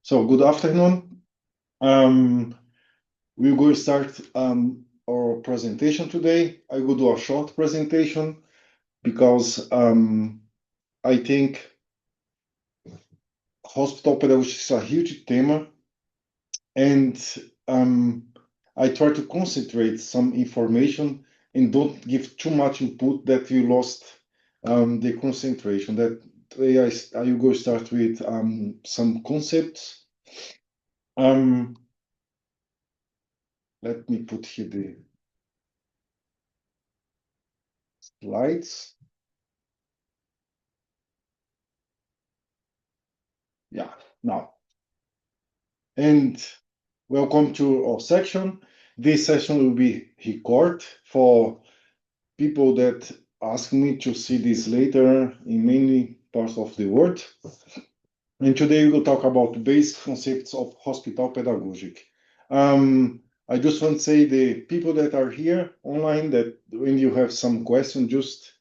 So good afternoon. We will start our presentation today. I will do a short presentation because I think hospital pedagogy is a huge theme, and I try to concentrate some information and don't give too much input that you lost the concentration. That way I will go start with some concepts. Let me put here the slides. Yeah, now. And welcome to our section. This session will be recorded for people that ask me to see this later in many parts of the world. And today we will talk about the basic concepts of hospital pedagogy. I just want to say the people that are here online that when you have some question, just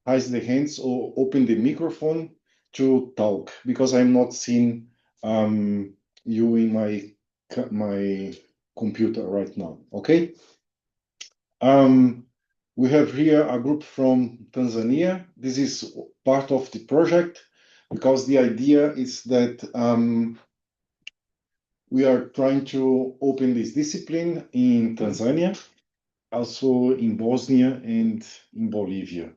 raise the hands or open the microphone to talk because I'm not seeing you in my computer right now. Okay. We have here a group from Tanzania. This is part of the project because the idea is that we are trying to open this discipline in Tanzania, also in Bosnia and in Bolivia.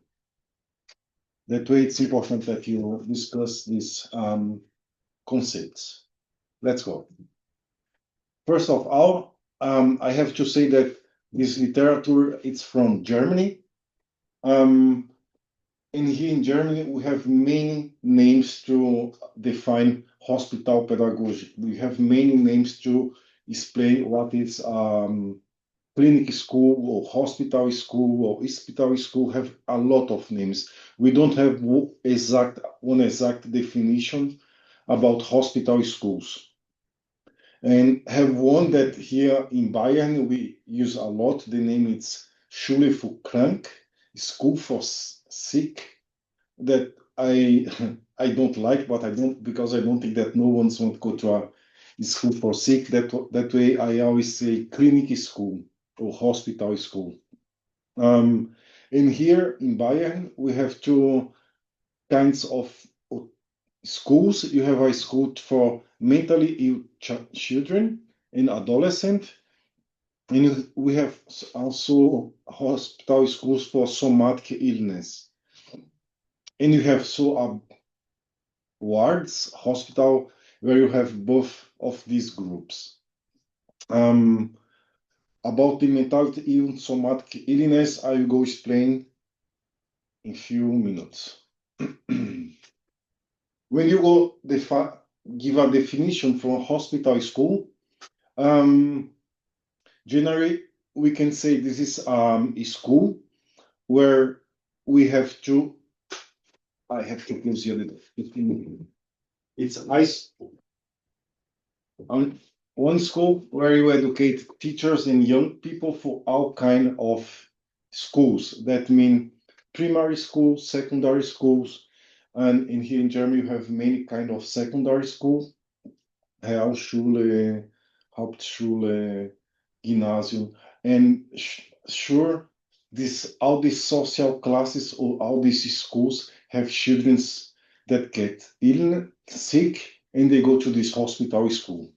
That way, it's important that you discuss these concepts. Let's go. First of all, I have to say that this literature it's from Germany. And here in Germany, we have many names to define hospital pedagogy. We have many names to explain what is clinic school or hospital school or hospital school. Have a lot of names. We don't have one exact definition about hospital schools. And have one that here in Bayern we use a lot. The name is Schule für Krank, School for Sick. That I I don't like, but I don't because I don't think that no one wants to go to a school for sick. That way I always say clinic school or hospital school. And here in Bayern we have two kinds of schools. You have a school for mentally ill children and adolescents, and we have also hospital schools for somatic illness. And you have wards, hospital, where you have both of these groups. About the mentality ill somatic illness, I will go explain in few minutes. When you go give a definition for hospital school, generally we can say this is a school where we have to. I have to close here the. It's one school where you educate teachers and young people for all kind of schools. That mean primary schools, secondary schools, and in here in Germany you have many kind of secondary schools. Realschule, Hauptschule, Gymnasium, and sure, all these social classes or all these schools have children that get ill, sick, and they go to this hospital school.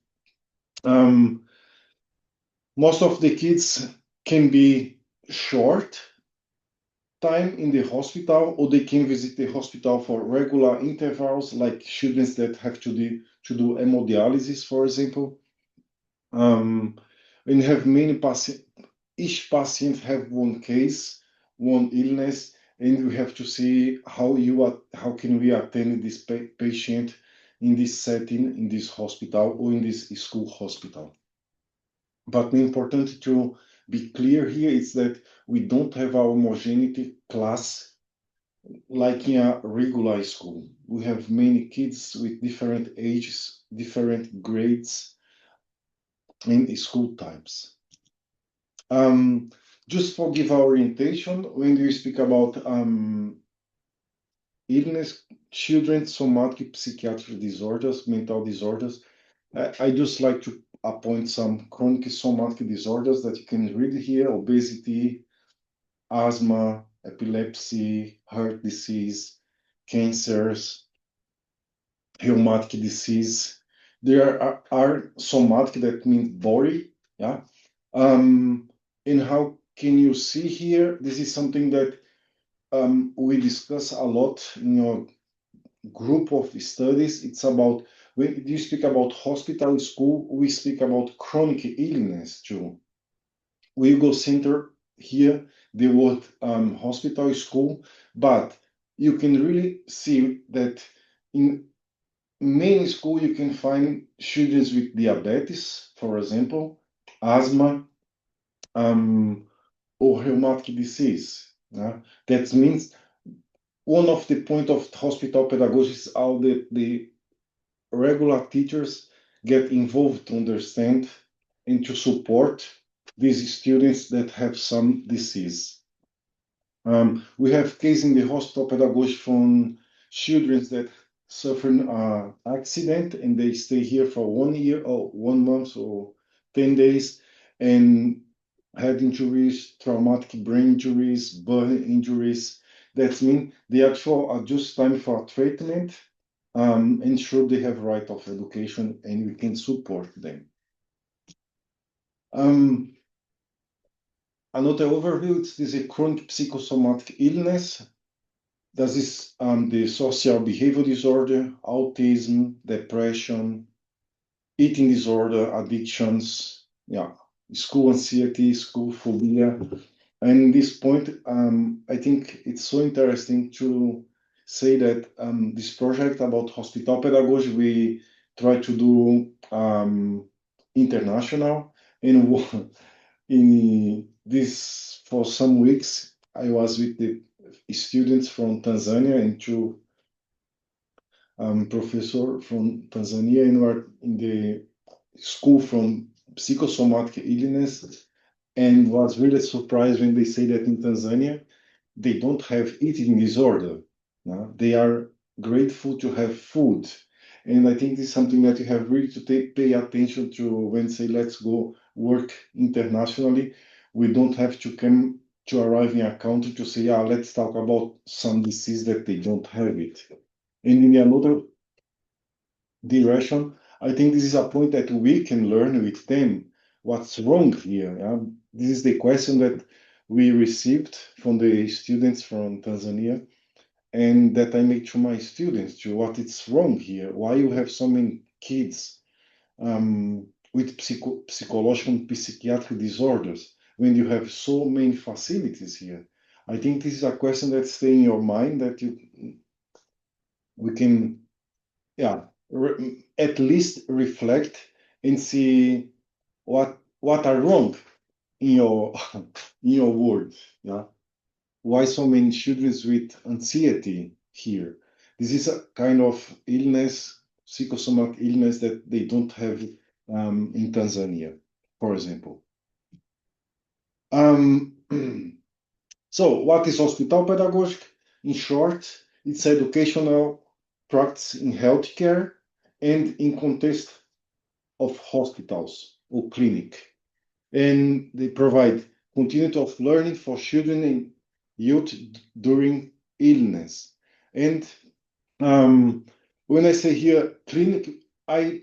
Most of the kids can be short time in the hospital, or they can visit the hospital for regular intervals, like students that have to do hemodialysis, for example. And have many patients. Each patient have one case, one illness, and we have to see how can we attend this patient in this setting, in this hospital or in this school hospital. But important to be clear here is that we don't have a homogeneity class like in a regular school. We have many kids with different ages, different grades in school types. Just for give our orientation, when we speak about illness, children, somatic psychiatric disorders, mental disorders. I just like to appoint some chronic somatic disorders that you can read here: obesity, asthma, epilepsy, heart disease, cancers, rheumatic disease. There are somatic, that means body, yeah. And how can you see here? This is something that we discuss a lot in your group of studies. It's about, when you speak about hospital school, we speak about chronic illness too. We go center here the word hospital school, but you can really see that in many school you can find students with diabetes, for example, asthma, or rheumatic disease. That means one of the point of hospital pedagogy is how the regular teachers get involved to understand and to support these students that have some disease. We have case in the hospital pedagogy from children that suffer an accident and they stay here for 1 year or 1 month or 10 days and head injuries, traumatic brain injuries, burn injuries. That means the actual adjust time for treatment, ensure they have right of education and we can support them. Another overview is this a chronic psychosomatic illness. This is the social behavior disorder, autism, depression, eating disorder, addictions, yeah, school anxiety, school phobia. And this point, I think it's so interesting to say that this project about hospital pedagogy, we try to do international. And in this, for some weeks, I was with the students from Tanzania and two professor from Tanzania, and were in the school from psychosomatic illness, and was really surprised when they say that in Tanzania they don't have eating disorder. They are grateful to have food. And I think this is something that you have really to pay attention to when say let's go work internationally. We don't have to come to arrive in a country to say, yeah, let's talk about some disease that they don't have it. And in another direction, I think this is a point that we can learn with them what's wrong here. Yeah? This is the question that we received from the students from Tanzania, and that I make to my students to what is wrong here. Why you have so many kids with psychological and psychiatric disorders when you have so many facilities here? I think this is a question that stays in your mind that we can, yeah, at least reflect and see what are wrong in your in your world. Yeah, why so many children with anxiety here? This is a kind of illness, psychosomatic illness that they don't have in Tanzania, for example. Um, so, what is hospital pedagogy? In short, it's educational practice in healthcare and in context of hospitals or clinic. And they provide continuity of learning for children and youth during illness. And when I say here clinic, I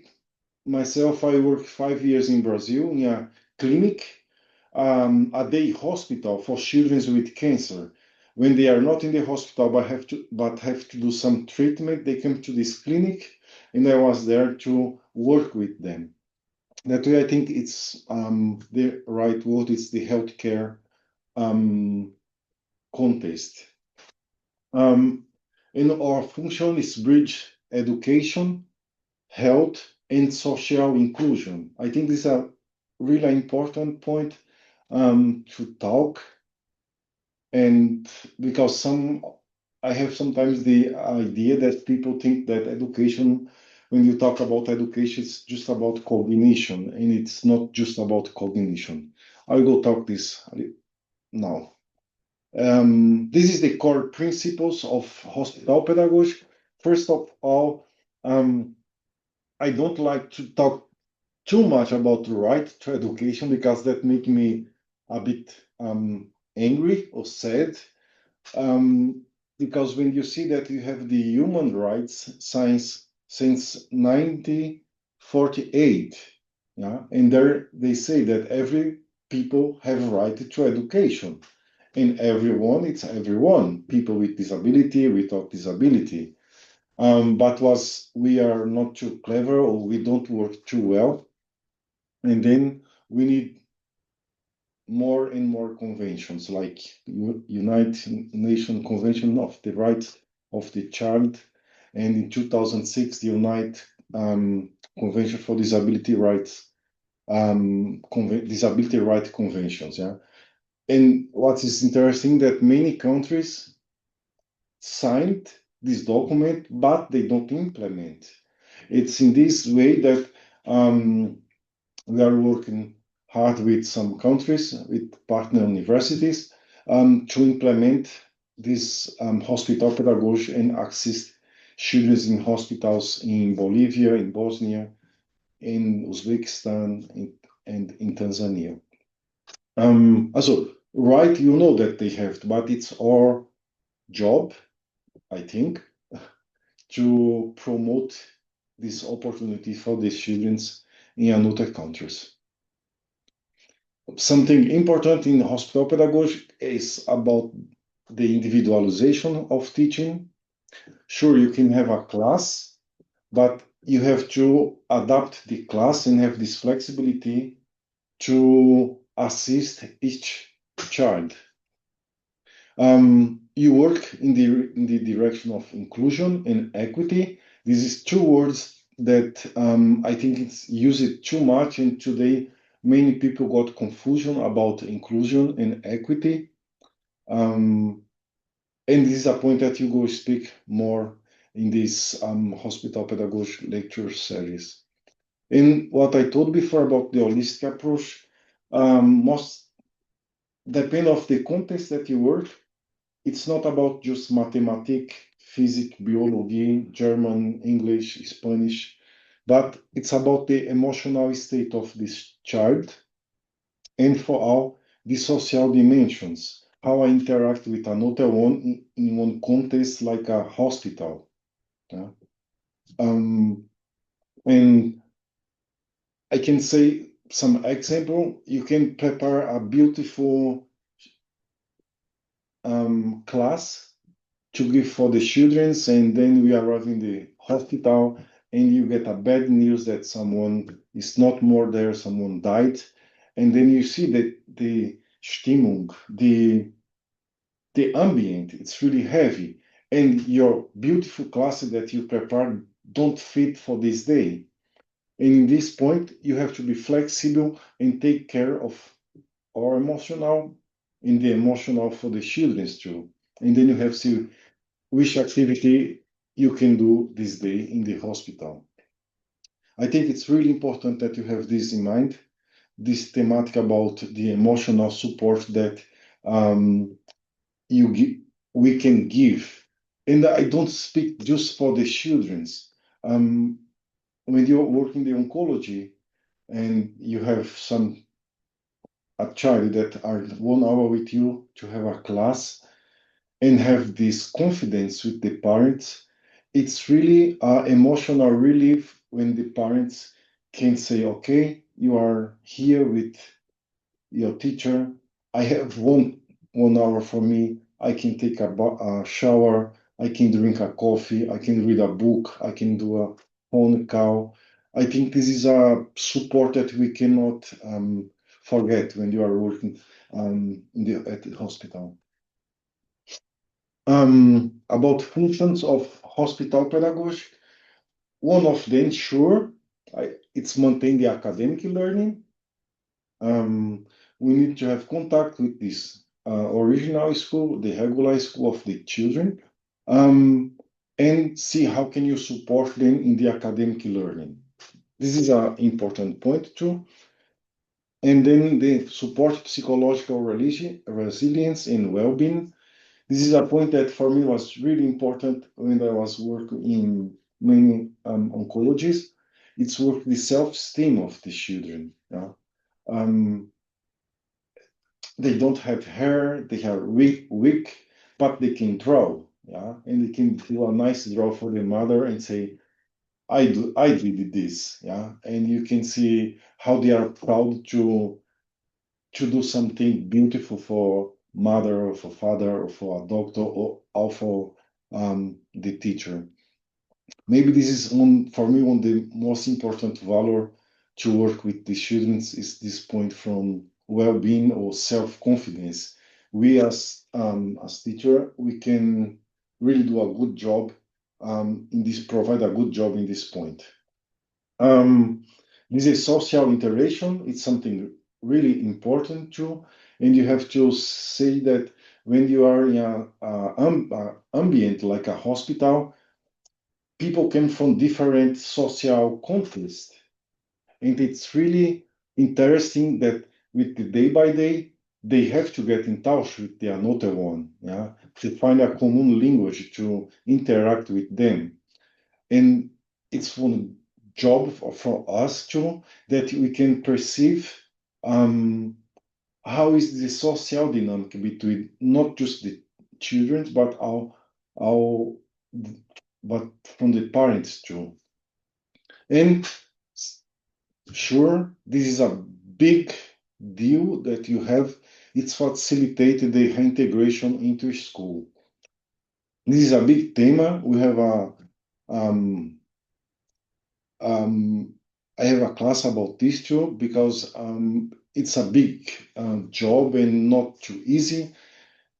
myself, I work 5 years in Brazil in a clinic, a day hospital for children with cancer. When they are not in the hospital but have to do some treatment, they come to this clinic, and I was there to work with them. That way, I think it's the right word. It's the healthcare context. And our function is bridge education, health, and social inclusion. I think this is a really important point to talk, and because I have sometimes the idea that people think that education, when you talk about education, it's just about cognition, and it's not just about cognition. I will talk this now. This is the core principles of hospital pedagogy. First of all, I don't like to talk too much about the right to education because that makes me a bit angry or sad. Um, because when you see that you have the human rights science since 1948, yeah, and there they say that every people have right to education, and everyone, it's everyone, people with disability, without disability. But was we are not too clever or we don't work too well, and then we need more and more conventions like United Nations Convention of the Rights of the Child, and in 2006 the United Convention for Disability Rights, Disability Right Conventions. Yeah, and what is interesting that many countries signed this document, but they don't implement. It's in this way that we are working hard with some countries, with partner universities, to implement this hospital pedagogy and assist children in hospitals in Bolivia, in Bosnia, in Uzbekistan, and in Tanzania. Also, right, you know that they have, but it's our job, I think, to promote this opportunity for the students in another countries. Something important in hospital pedagogy is about the individualization of teaching. Sure, you can have a class, but you have to adapt the class and have this flexibility to assist each child. You work in the direction of inclusion and equity. This is two words that I think it's used too much, and today many people got confusion about inclusion and equity. And this is a point that you go speak more in this hospital pedagogy lecture series. And what I told before about the holistic approach, most depend of the context that you work. It's not about just mathematics, physics, biology, German, English, Spanish, but it's about the emotional state of this child, and for all the social dimensions, how I interact with another one in one context like a hospital. Yeah? Um, and I can say some example. You can prepare a beautiful class to give for the children, and then we arrive in the hospital and you get a bad news that someone is not more there, someone died, and then you see that the Stimmung, the ambient, it's really heavy, and your beautiful classes that you prepared don't fit for this day. And in this point, you have to be flexible and take care of our emotional and the emotional for the children too. And then you have to which activity you can do this day in the hospital. I think it's really important that you have this in mind, this thematic about the emotional support that um, we can give. And I don't speak just for the children's. When you work in the oncology and you have a child that are 1 hour with you to have a class, and have this confidence with the parents, it's really emotional relief when the parents can say, okay, you are here with your teacher. I have 1 hour for me. I can take a shower. I can drink a coffee. I can read a book. I can do a phone call. I think this is a support that we cannot forget when you are working at the hospital. About functions of hospital pedagogy, one of them, sure, it's maintain the academic learning. We need to have contact with this original school, the regular school of the children, and see how can you support them in the academic learning. This is an important point too. And then they support psychological resilience and well-being. This is a point that for me was really important when I was working in many oncologies. It's work the self-esteem of the children. Yeah? Um, they don't have hair, they are weak, but they can draw. Yeah, and they can do a nice draw for the mother and say, I did this. Yeah, and you can see how they are proud to do something beautiful for mother or for father or for a doctor or for the teacher. Maybe this is for me one of the most important value to work with the students is this point from well-being or self-confidence. We as teacher, we can really do a good job in this, provide a good job in this point. Um, this is social interaction. It's something really important too, and you have to say that when you are in a ambient like a hospital, people come from different social contexts, and it's really interesting that with the day by day, they have to get in touch with the another one, yeah, to find a common language to interact with them. And it's one job for us too that we can perceive how is the social dynamic between not just the children how but from the parents too. And sure, this is a big deal that you have. It's facilitated the integration into school. This is a big theme. We have um, Um, I have a class about this too because it's a big job and not too easy.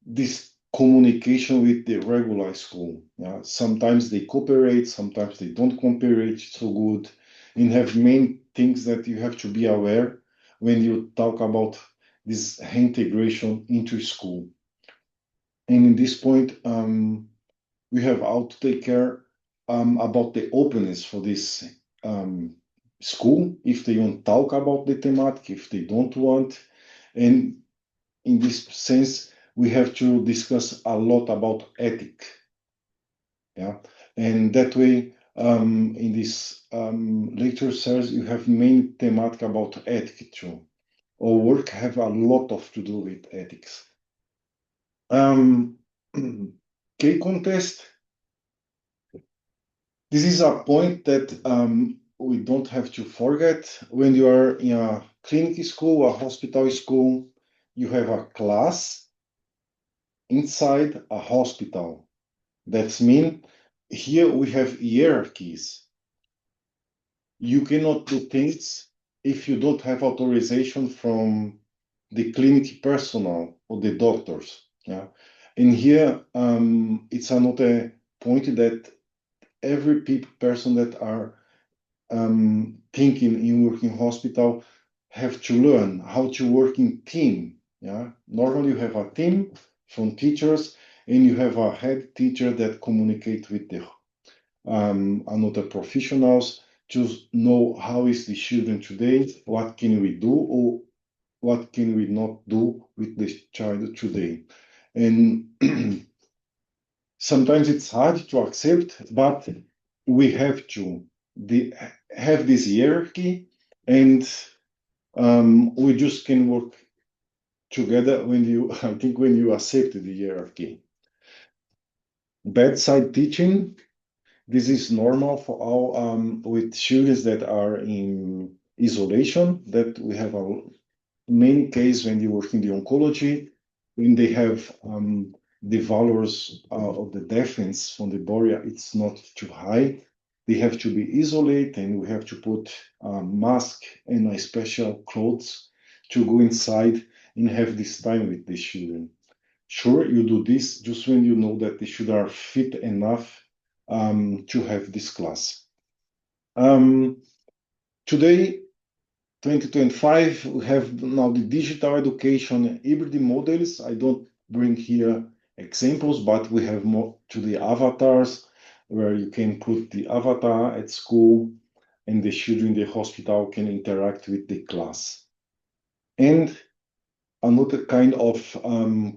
This communication with the regular school. Yeah? Sometimes they cooperate, sometimes they don't cooperate so good, and have many things that you have to be aware when you talk about this integration into school. And in this point, we have how to take care about the openness for this um, school, if they want to talk about the thematic, if they don't want. And in this sense, we have to discuss a lot about ethic. Yeah. And that way, in this lecture series, you have main thematic about ethic too. Our work have a lot of to do with ethics. Um, K contest. This is a point that we don't have to forget. When you are in a clinic school, a hospital school, you have a class inside a hospital. That's mean here we have hierarchies. You cannot do things if you don't have authorization from the clinic personnel or the doctors. Yeah, and here it's another point that every person that are thinking in working hospital have to learn how to work in team. Yeah, normally you have a team from teachers, and you have a head teacher that communicate with the another professionals to know how is the children today, what can we do or what can we not do with the child today. And sometimes it's hard to accept, but we have to have this hierarchy, and we just can work together when you, I think, when you accept the hierarchy. Bedside teaching, this is normal for all with students that are in isolation, that we have a many cases when you work in the oncology, when they have the values of the defense from the barrier, it's not too high. They have to be isolated, and we have to put a mask and a special clothes to go inside and have this time with the children. Sure, you do this just when you know that the children are fit enough to have this class. Um, Today, 2025, we have now the digital education hybrid models. I don't bring here examples, but we have more to the avatars, where you can put the avatar at school and the children in the hospital can interact with the class. And another kind of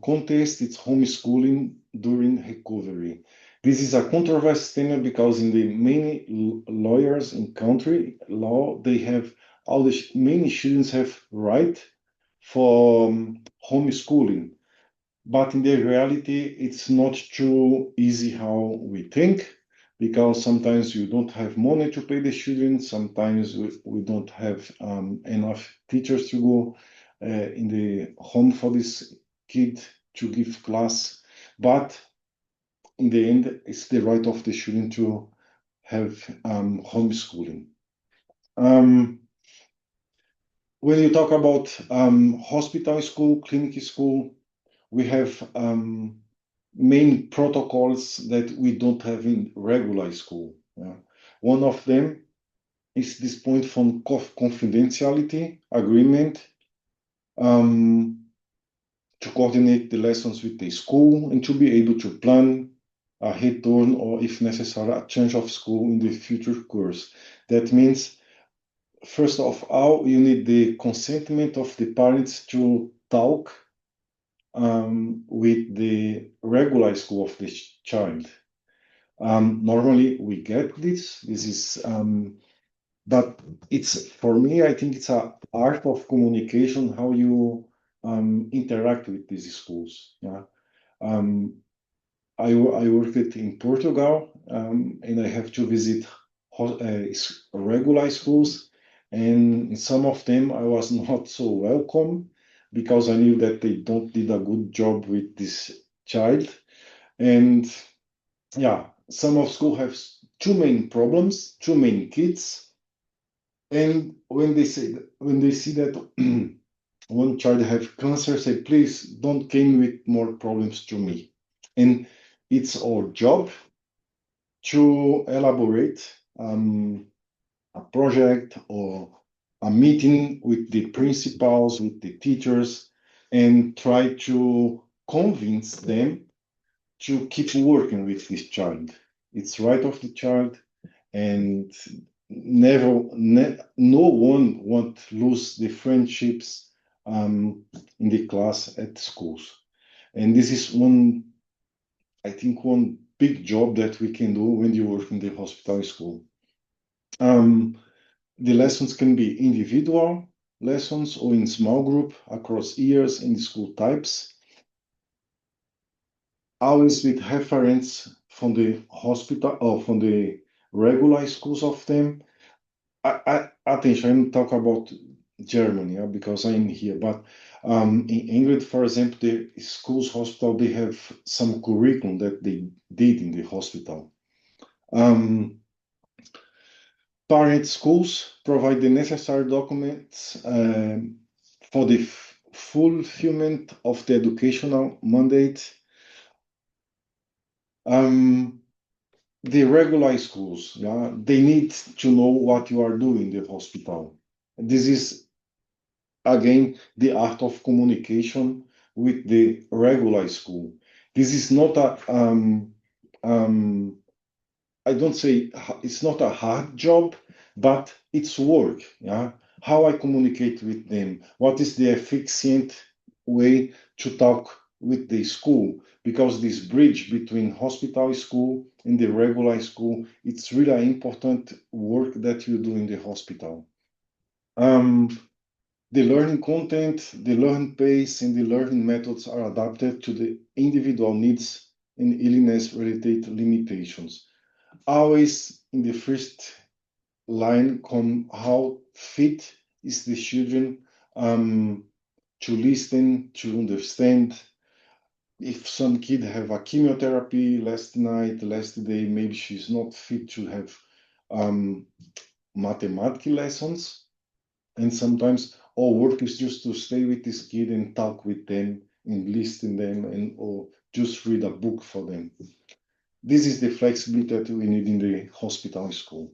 contest, it's homeschooling during recovery. This is a controversial theme because in the many lawyers in country law, they have all the many students have right for homeschooling. But in the reality, it's not too easy how we think, because sometimes you don't have money to pay the students. Sometimes we don't have enough teachers to go in the home for this kid to give class. But in the end, it's the right of the student to have homeschooling. When you talk about hospital school, clinic school, we have main protocols that we don't have in regular school. One of them is this point from confidentiality agreement to coordinate the lessons with the school and to be able to plan a return or, if necessary, a change of school in the future course. That means, first of all, you need the consentment of the parents to talk with the regular school of the child. Normally we get this. This is, but it's for me. I think it's a art of communication how you interact with these schools. Yeah. I worked in Portugal, and I have to visit regular schools, and in some of them I was not so welcome because I knew that they don't did a good job with this child. And yeah, some of school have two main problems, two main kids, and when they see that one child have cancer, say please don't came with more problems to me. And it's our job to elaborate a project or a meeting with the principals, with the teachers, and try to convince them to keep working with this child. It's right of the child, and no one want lose the friendships in the class at schools. And this is one, I think, one big job that we can do when you work in the hospital school. The lessons can be individual lessons or in small group across years and school types, always with reference from the hospital or from the regular schools of them. Attention, I'm talking about Germany, because I'm here, but in England, for example, the schools hospital, they have some curriculum that they did in the hospital. Parent schools provide the necessary documents for the fulfillment of the educational mandate. The regular schools, yeah, they need to know what you are doing in the hospital. This is again the art of communication with the regular school. This is not a I don't say it's not a hard job, but it's work. Yeah, how I communicate with them. What is the efficient way to talk with the school? Because this bridge between hospital school and the regular school, it's really important work that you do in the hospital. The learning content, the learning pace, and the learning methods are adapted to the individual needs and illness-related limitations. Always in the first line come how fit is the children to listen, to understand. If some kid have a chemotherapy last night, last day, maybe she's not fit to have mathematics lessons. And sometimes our work is just to stay with this kid and talk with them and listen them and or just read a book for them. This is the flexibility that we need in the hospital school.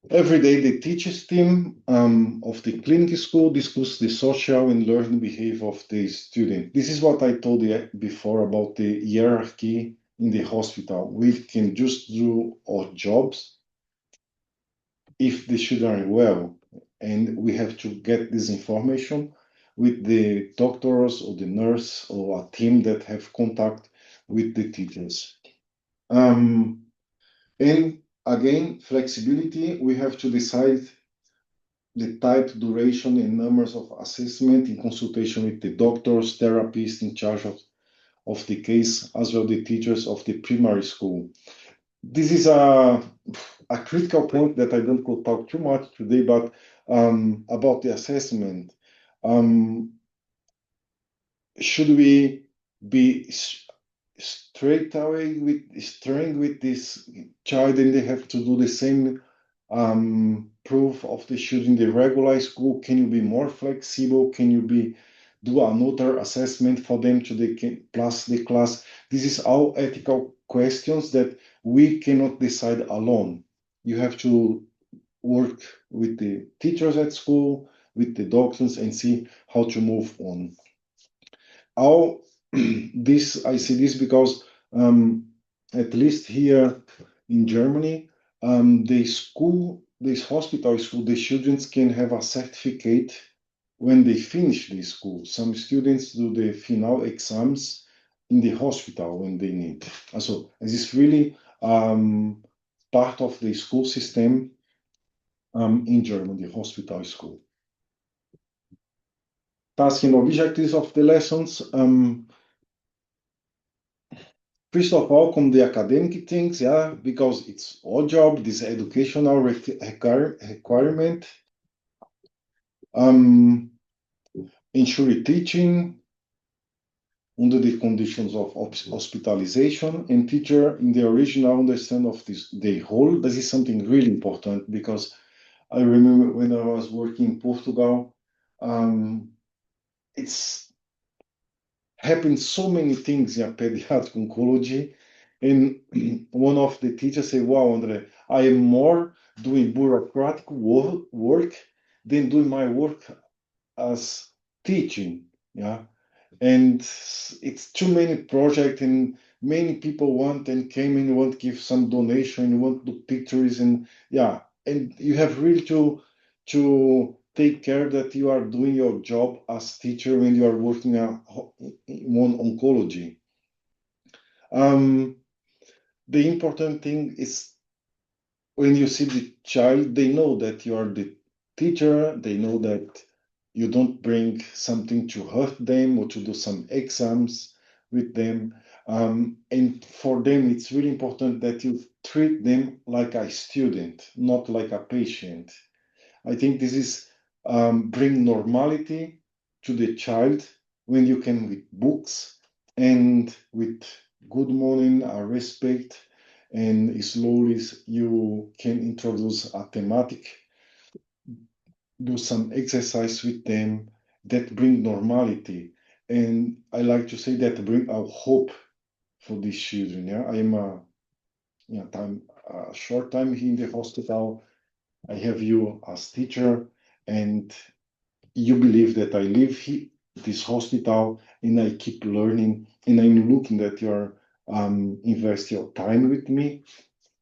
Every day, the teachers team of the clinic school discuss the social and learning behavior of the student. This is what I told you before about the hierarchy in the hospital. We can just do our jobs if the children are well. and we have to get this information with the doctors or the nurse or a team that have contact with the teachers. And again, flexibility, we have to decide the type, duration, and numbers of assessment in consultation with the doctors, therapists in charge of the case, as well the teachers of the primary school. This is a critical point that I don't go talk too much today, but about the assessment. Should we be straight away with string with this child and they have to do the same proof of the student in the regular school? Can you be more flexible? Can you do another assessment for them to plus the class? This is all ethical questions that we cannot decide alone. You have to work with the teachers at school, with the doctors, and see how to move on. How this I see this because at least here in Germany, this hospital school, the students can have a certificate when they finish the school. Some students do the final exams in the hospital when they need. So this is really part of the school system in Germany, the hospital school. Task and objectives of the lessons. First of all, come the academic things, yeah, because it's our job, this educational requirement. Ensure teaching under the conditions of hospitalization and teacher in the original understanding of the whole. This is something really important because I remember when I was working in Portugal, it's happened so many things in pediatric oncology. And one of the teachers said, wow, Andre, I am more doing bureaucratic work than doing my work as teaching. Yeah. And it's too many projects and many people want and came and want to give some donation, want to do pictures and yeah. And you have really to take care that you are doing your job as teacher when you are working on oncology. The important thing is when you see the child, they know that you are the teacher, they know that you don't bring something to hurt them or to do some exams with them. And for them, it's really important that you treat them like a student, not like a patient. I think this is bring normality to the child when you can with books and with good morning, respect, and slowly you can introduce a thematic, do some exercise with them that bring normality. And I like to say that bring our hope for these children. Yeah, I am a short time here in the hospital. I have you as teacher, and you believe that I live here, this hospital, and I keep learning, and I'm looking that you're invest your time with me.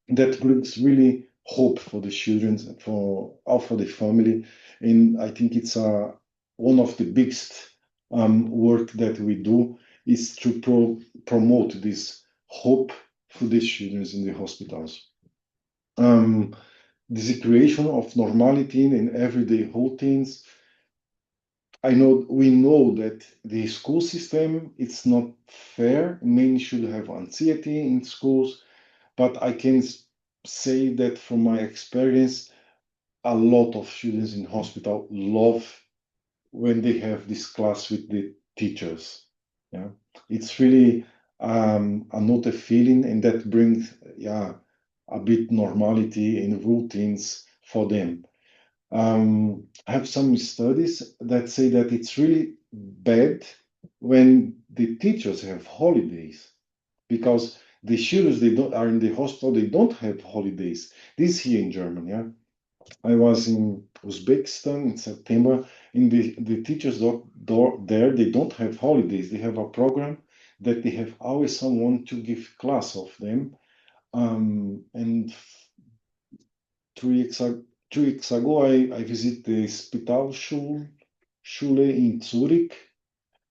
That brings really hope for the children, for the family, and I think it's one of the biggest work that we do is to promote this hope for the children in the hospitals. This creation of normality in everyday routines. We know that the school system it's not fair. Many should have anxiety in schools, but I can say that from my experience, a lot of students in hospital love when they have this class with the teachers. Yeah, it's really another feeling, and that brings a bit normality and routines for them. I have some studies that say that it's really bad when the teachers have holidays because the students they don't are in the hospital they don't have holidays. This here in Germany, yeah. I was in Uzbekistan in September, and the teachers there they don't have holidays. They have a program that they have always someone to give class of them, and 3 weeks 2 weeks ago, I visit the Schule in Zurich,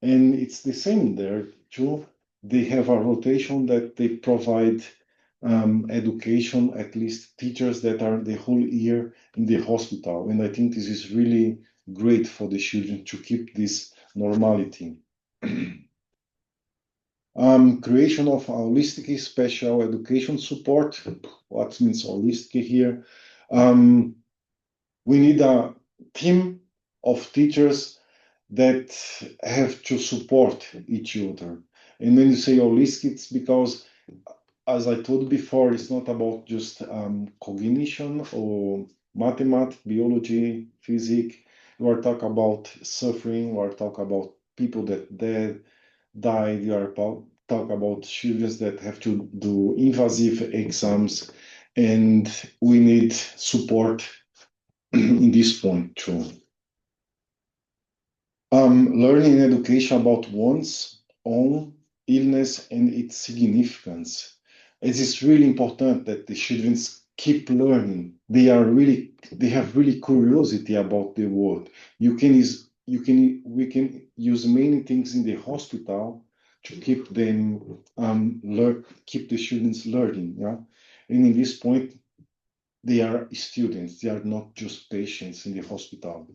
and it's the same there too. They have a rotation that they provide education, at least teachers that are the whole year in the hospital. And I think this is really great for the children to keep this normality. Creation of holistic special education support. What means holistic here? We need a team of teachers that have to support each other. And when you say holistic, it's because, as I told before, it's not about just cognition or mathematics, biology, physics. We are talking about suffering. We are talking about people that died. We are talk about children that have to do invasive exams, and we need support in this point too. Learning and education about one's own illness and its significance. It is really important that the children keep learning. They have really curiosity about the world. We can use many things in the hospital to keep them keep the students learning. Yeah, and in this point, they are students. They are not just patients in the hospital.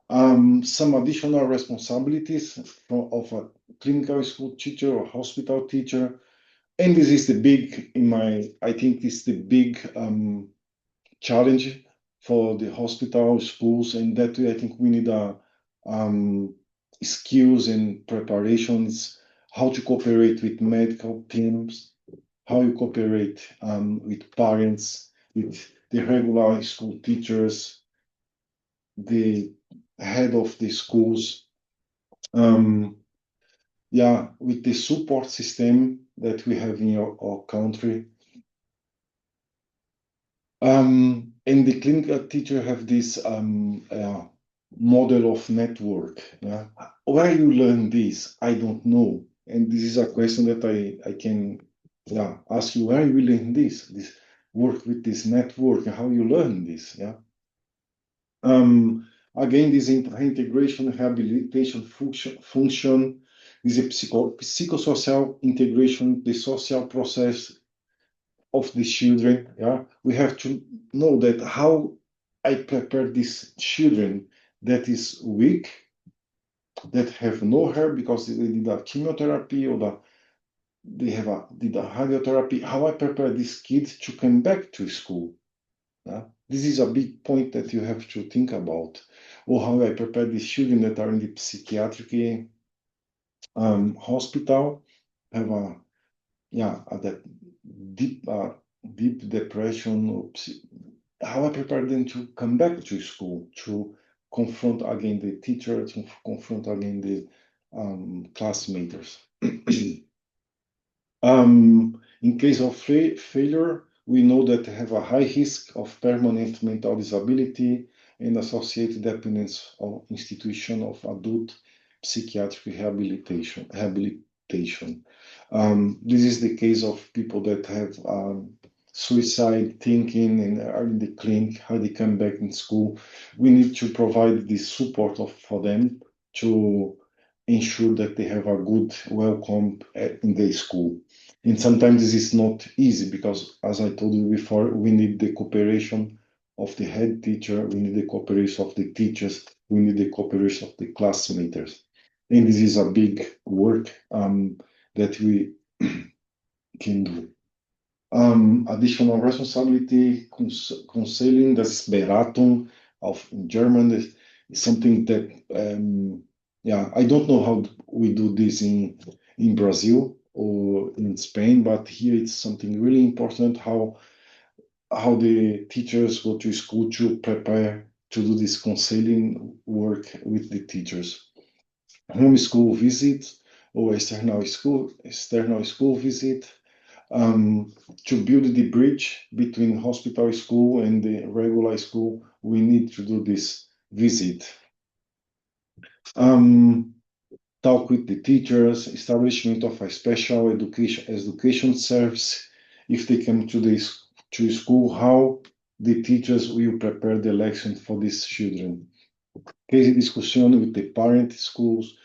Some additional responsibilities of a clinical school teacher or hospital teacher. And this is the big, I think this is the big challenge for the hospital schools. And that way, I think we need skills and preparations, how to cooperate with medical teams, how you cooperate with parents, with the regular school teachers, the head of the schools, with the support system that we have in our country. And the clinical teacher have this model of network. Yeah? Where you learn this, I don't know. And this is a question that I can ask you, where you learn this work with this network, and how you learn this. Yeah. Again, this integration rehabilitation function is a psychosocial integration, the social process of the children. Yeah, we have to know that how I prepare these children that is weak, that have no hair because they did a chemotherapy or did a radiotherapy. How I prepare these kids to come back to school. Yeah? This is a big point that you have to think about. Or how I prepare the children that are in the psychiatric hospital, have that deep depression. Or how I prepare them to come back to school, to confront again the teacher, to confront again the classmates. In case of failure, we know that they have a high risk of permanent mental disability and associated dependence on institution of adult psychiatric rehabilitation. This is the case of people that have suicide thinking and are in the clinic, how they come back in school. We need to provide this support for them to ensure that they have a good welcome in the school. And sometimes this is not easy because, as I told you before, we need the cooperation of the head teacher, we need the cooperation of the teachers, we need the cooperation of the classmates. And this is a big work that we can do. Additional responsibility, counseling, that's Beratung in German, is something that, I don't know how we do this in Brazil or in Spain, but here it's something really important, how the teachers go to school to prepare to do this counseling work with the teachers. Home school visit or external school visit, to build the bridge between hospital school and the regular school, we need to do this visit. Talk with the teachers, establishment of a special education service. If they come to school, how the teachers will prepare the lesson for these children. Case discussion with the parent schools.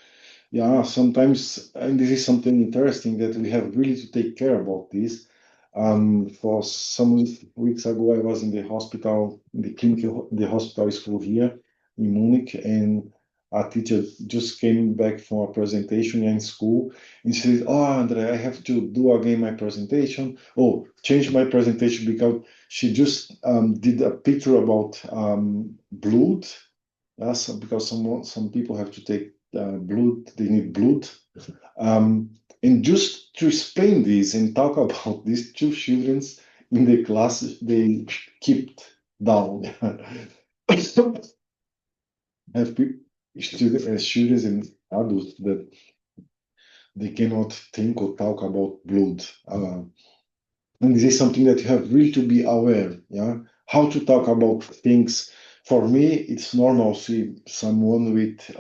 Yeah, sometimes, and this is something interesting that we have really to take care about this. For some weeks ago, I was in the hospital, in the clinic, the hospital school here in Munich, and a teacher just came back from a presentation in school and she said, "Oh, Andre, I have to do again my presentation. Oh, change my presentation because she just did a picture about blood. Yes, because some people have to take blood, they need blood. Um, and just to explain this and talk about these two children in the class, they kept down. Have students and adults that they cannot think or talk about blood. And this is something that you have really to be aware, yeah, how to talk about things. For me, it's normal to see someone with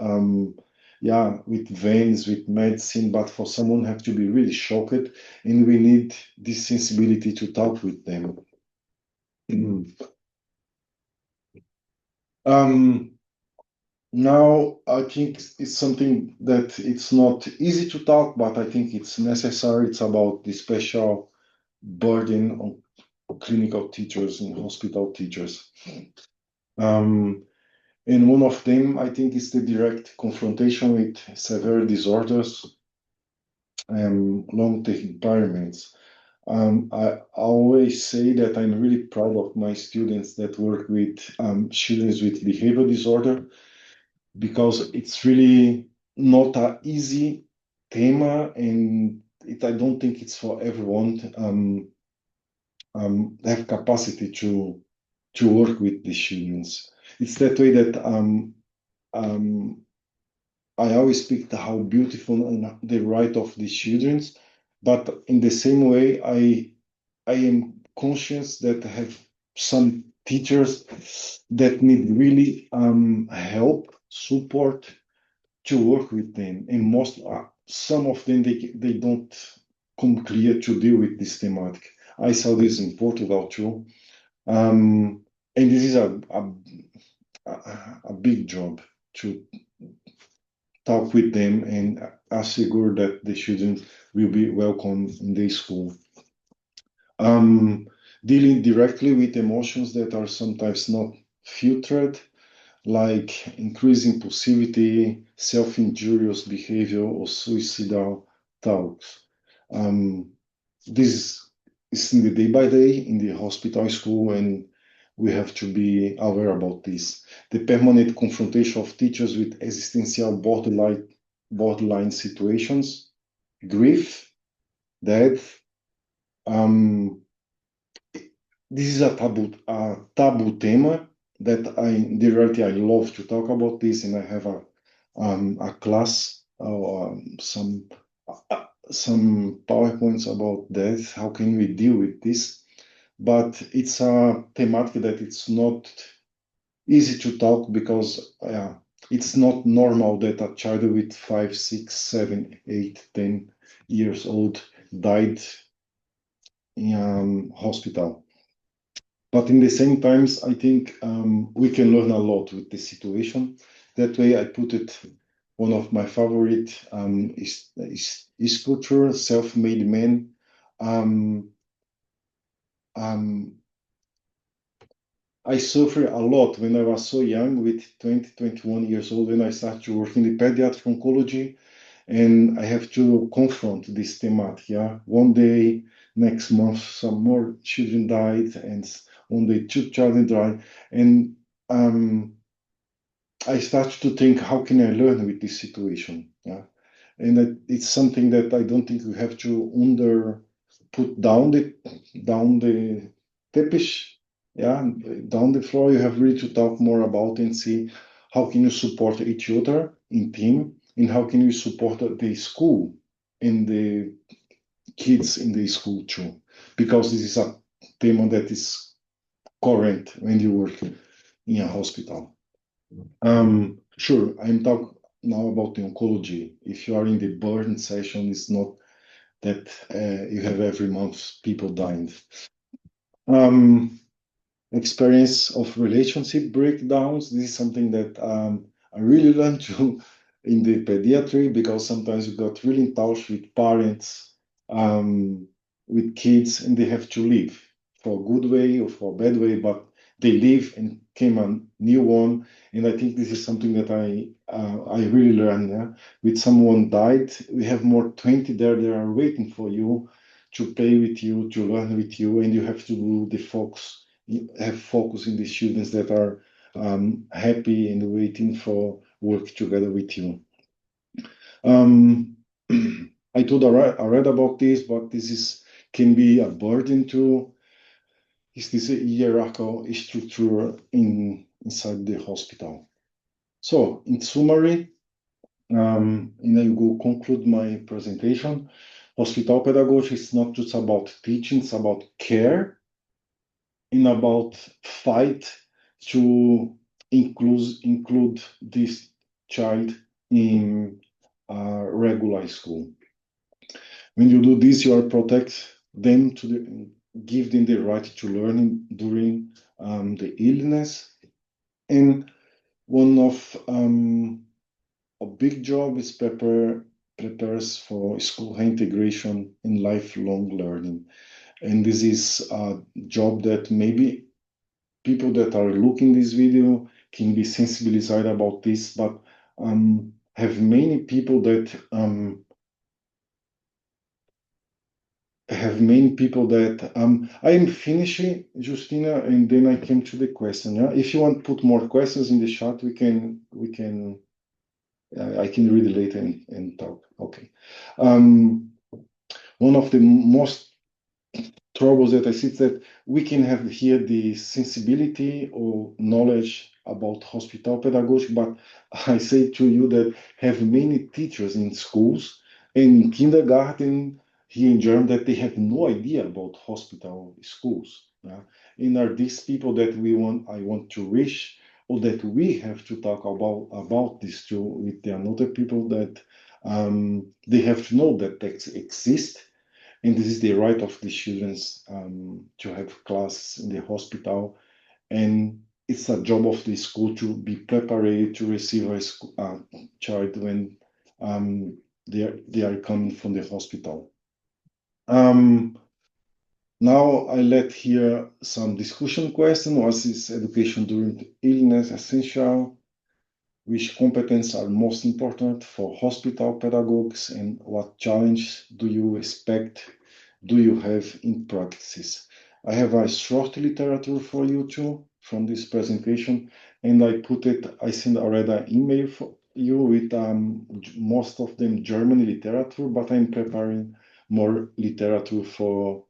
yeah, with veins, with medicine, but for someone have to be really shocked, and we need this sensibility to talk with them. um Now I think it's something that it's not easy to talk, but I think it's necessary. It's about the special burden on clinical teachers and hospital teachers. Um, and one of them, I think, is the direct confrontation with severe disorders and long-term impairments. I always say that I'm really proud of my students that work with children with behavioral disorder because it's really not an easy tema and I don't think it's for everyone have capacity to work with the students. It's that way that um, I always speak to how beautiful and the right of the children, but in the same way, I am conscious that I have some teachers that need really help, support to work with them, and most some of them they don't come clear to deal with this thematic. I saw this in Portugal too, and this is a big job to talk with them and assure that the students will be welcome in the school. Um, Dealing directly with emotions that are sometimes not filtered, like increasing impulsivity, self-injurious behavior, or suicidal thoughts. Um, this is in the day by day in the hospital school, and we have to be aware about this. The permanent confrontation of teachers with existential borderline situations, grief, death. Um, this is a taboo tema that in reality I love to talk about this, and I have a class some PowerPoints about that. How can we deal with this? But it's a thematic that it's not easy to talk because it's not normal that a child with 5, 6, 7, 8, 10 years old died in hospital. But in the same times, I think we can learn a lot with the situation. That way, I put it. One of my favorite is culture, self-made man. Um, um, I suffered a lot when I was so young, with 20, 21 years old, when I started to work in the pediatric oncology, and I have to confront this thematic. Yeah, one day, next month, some more children died, and one day, two children died, and I started to think, how can I learn with this situation? Yeah, and it's something that I don't think we have to put down the tepish, yeah, down the floor. You have really to talk more about and see how can you support each other in team, and how can you support the school and the kids in the school too, because this is a theme that is current when you work in a hospital. Sure, I'm talking now about the oncology. If you are in the burn session, it's not that you have every month people dying. Um, experience of relationship breakdowns. This is something that I really learned to in the pediatry, because sometimes you got really in touch with parents, with kids, and they have to leave for a good way or for a bad way, but they leave and came a new one. And I think this is something that I really learned. Yeah? With someone died, we have more 20 there that are waiting for you to play with you, to learn with you, and you have to do the focus, have focus in the students that are happy and waiting for work together with you. I read about this, but this is can be a burden too. Is this a hierarchical structure inside the hospital? So, in summary, and I will conclude my presentation. Hospital pedagogy is not just about teaching; it's about care and about fight to include this child in regular school. When you do this, you are protect them give them the right to learn during the illness. And one of a big job is prepares for school integration and lifelong learning. And this is a job that maybe people that are looking this video can be sensibilized about this, but have many people that I am finishing, Justina, and then I came to the question. Yeah? If you want to put more questions in the chat, we can I can read it later and talk. Okay. One of the most troubles that I see is that we can have here the sensibility or knowledge about hospital pedagogy, but I say to you that have many teachers in schools and in kindergarten here in Germany that they have no idea about hospital schools. Yeah? And are these people that I want to reach, or that we have to talk about this too with the other people that they have to know that they exist, and this is the right of the students to have class in the hospital. And it's a job of the school to be prepared to receive a child when they are coming from the hospital. Now I let here some discussion question. Was is education during illness essential? Which competences are most important for hospital pedagogues, and what challenge do you expect do you have in practice? I have a short literature for you too from this presentation, and I sent already an email for you with most of them German literature, but I'm preparing more literature for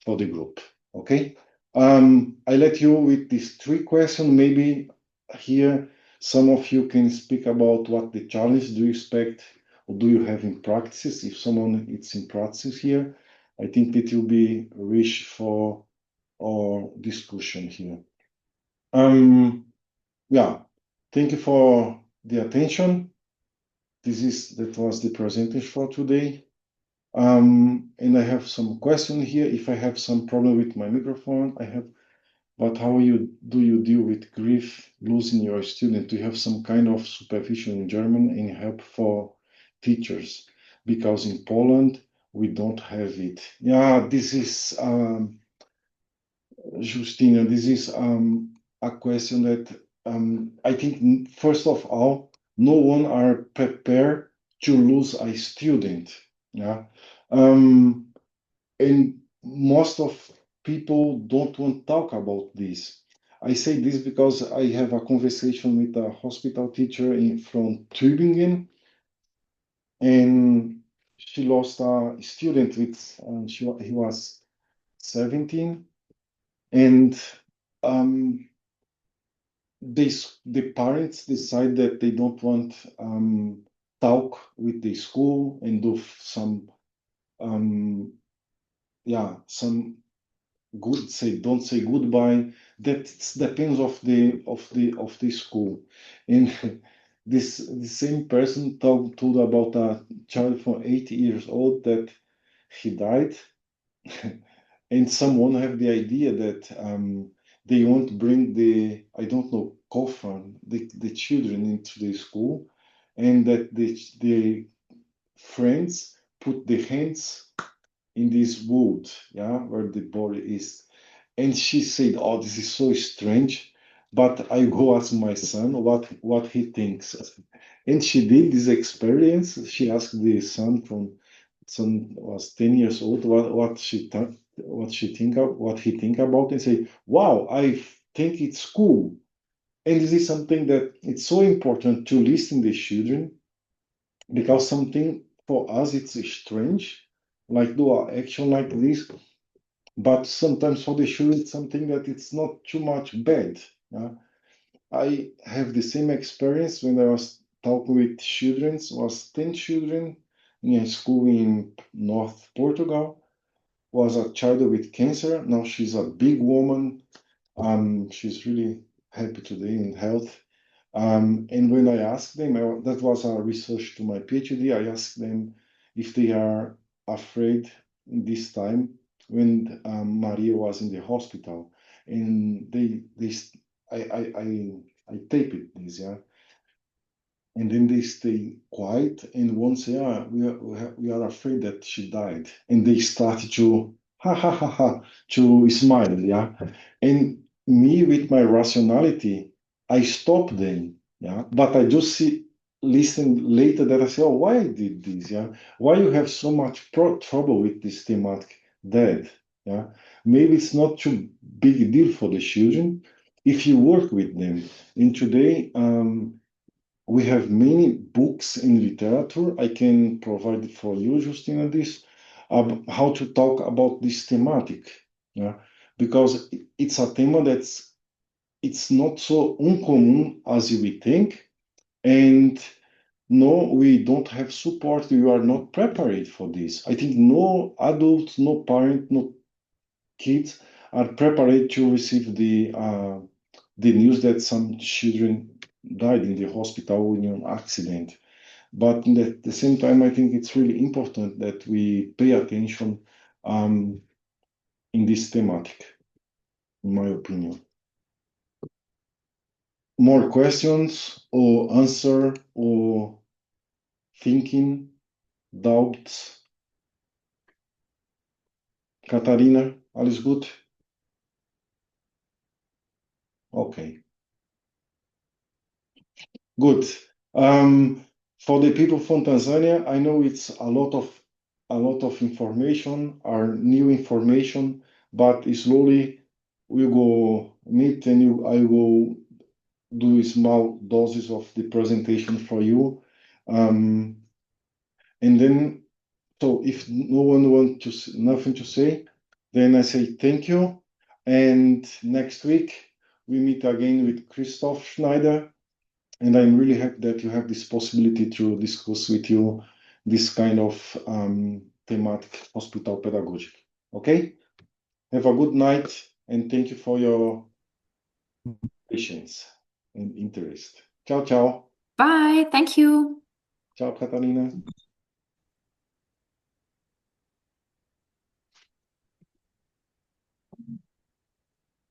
the group. Okay. I let you with these three questions. Maybe here some of you can speak about what the challenge do you expect or do you have in practice. If someone is in practice here, I think it will be rich for our discussion here. Yeah, thank you for the attention. That was the presentation for today. And I have some question here. If I have some problem with my microphone, but how do you deal with grief, losing your student? Do you have some kind of supervision in German and help for teachers? Because in Poland, we don't have it. Yeah, this is, Justina, this is a question that I think, first of all, no one are prepared to lose a student. Yeah. And most of people don't want to talk about this. I say this because I have a conversation with a hospital teacher from Tübingen, and she lost a student he was 17, and um, the parents decide that they don't want talk with the school and do um, some don't say goodbye. That depends of the school. And the same person told about a child from 8 years old that he died, and someone have the idea that they won't bring the, I don't know, coffin, the children into the school, and that the friends put the hands in this wood, yeah, where the body is. And she said, "Oh, this is so strange, but I go ask my son what he thinks." And she did this experience. She asked the son was 10 years old, what he think about, and say, "Wow, I think it's cool." And this is something that it's so important to listen to the children, because something for us it's strange, like do an action like this, but sometimes for the children it's something that it's not too much bad. Yeah? I have the same experience when I was talking with children, was 10 children in a school in North Portugal, was a child with cancer. Now she's a big woman. She's really happy today in health. And when I asked them, that was a research to my PhD, I asked them if they are afraid this time when Maria was in the hospital. And I taped this, yeah. And then they stay quiet, and one say, we are afraid that she died. And they start to, ha ha ha ha, to smile, yeah. And me, with my rationality, I stop them, yeah. But I just listen later that I say, oh, why I did this, yeah? Why you have so much trouble with this thematic? Dad, yeah. Maybe it's not too big a deal for the children if you work with them. And today, we have many books in literature. I can provide for you, Justina, this, how to talk about this thematic, yeah, because it's a theme it's not so uncommon as we think, and no, we don't have support. We are not prepared for this. I think no adult, no parent, no kids are prepared to receive the news that some children died in the hospital in an accident. But at the same time, I think it's really important that we pay attention in this thematic, in my opinion. More questions or answer or thinking, doubts? Katarina, alles gut? Okay, good. For the people from Tanzania, I know it's a lot of information, or new information, but slowly we go meet and I will do small doses of the presentation for you. And then, so if no one wants nothing to say, then I say thank you. And next week we meet again with Christoph Schneider. And I'm really happy that you have this possibility to discuss with you this kind of thematic hospital pedagogy. Okay? Have a good night, and thank you for your patience and interest. Ciao, ciao. Bye. Thank you. Ciao, Katarina.